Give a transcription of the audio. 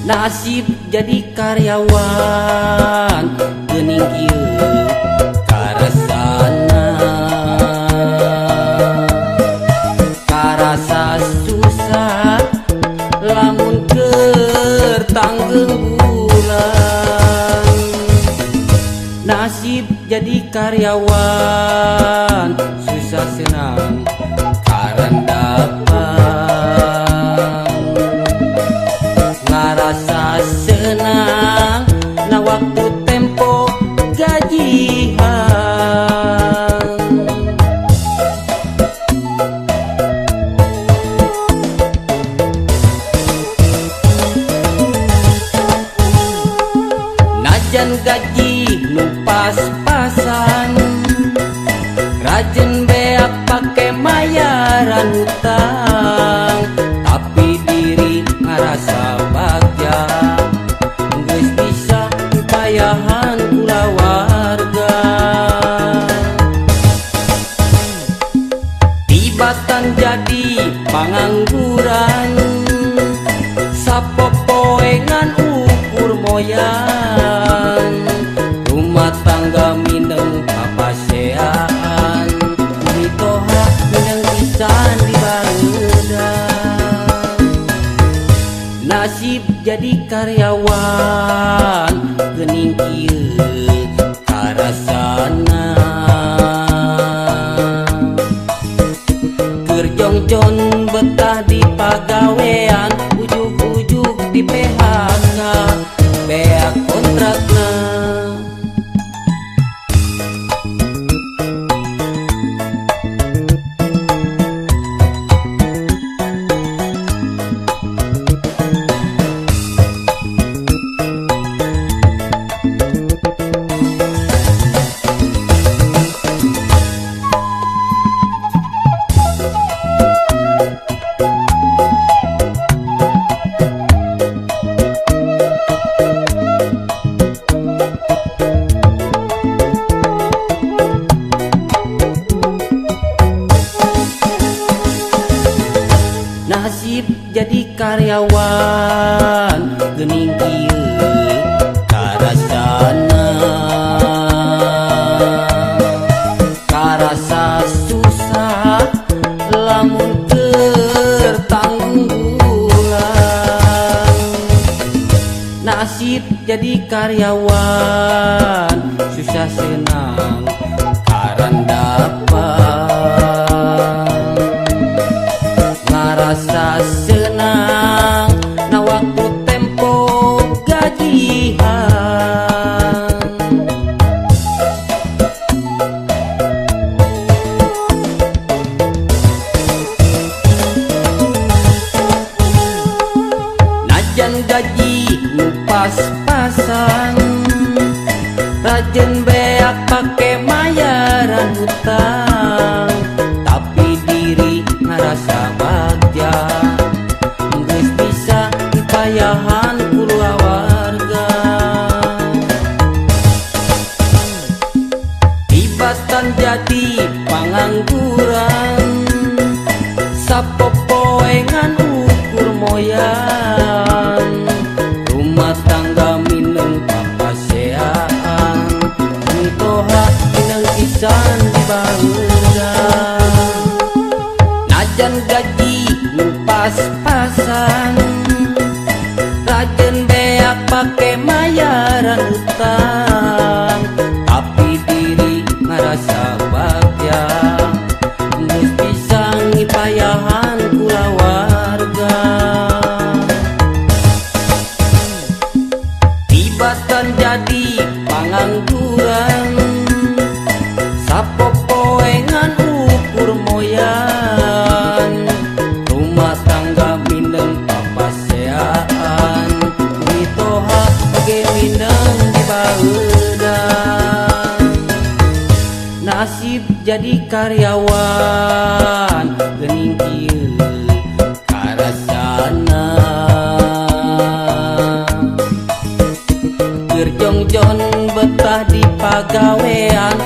Nasib jadi karyawan geuning kieu karasana, karasa susah lamun keur tanggeung bulan. Nasib jadi karyawan susah senang karandapan, ngarasa senang na waktu tempo gajian. Najan gaji nu pas-pasan, rajin beak pake mayaran hutang, tapi diri ngarasa bagja geus bisa payahan kula warga. Tibatan jadi pangangguran, sapopoengan ukur moyan, rumah tangga mineng papaseaan, mitoha mineng pisan di barudak. Nasib jadi karyawan geuning kieu karasana, kerjongcon betah di pagawean, ujug-ujug di PHK beak kontrakna. Nasib jadi karyawan geuning kieu karasana, karasa susah lamun keur tanggung bulan. Nasib jadi karyawan susah senang karandapan, ngarasa senang na waktu tempo gajian. Najan gaji nu pas-pasan, rajin beak pake mayaran hutang, tapi diri ngarasa bagja geus bisa dipayahan kula warga. Tibatan jadi pangangguran, sapopoengan ukur moyan, rumah tangga mineng papaseaan, mitoha mineng pisan di barudak. Najan gaji nu pas-pasan, rajin beak pake mayaran hutang, tapi diri ngarasa bagja geus bisa ngipayahan kula warga. Tibatan jadi pangangguran, sapopoengan ukur moyan, tangga mineng papaseaan mitoha bage mineng di baheudang nasib jadi karyawan geuning kieu karasana keur jongjon betah di pagawean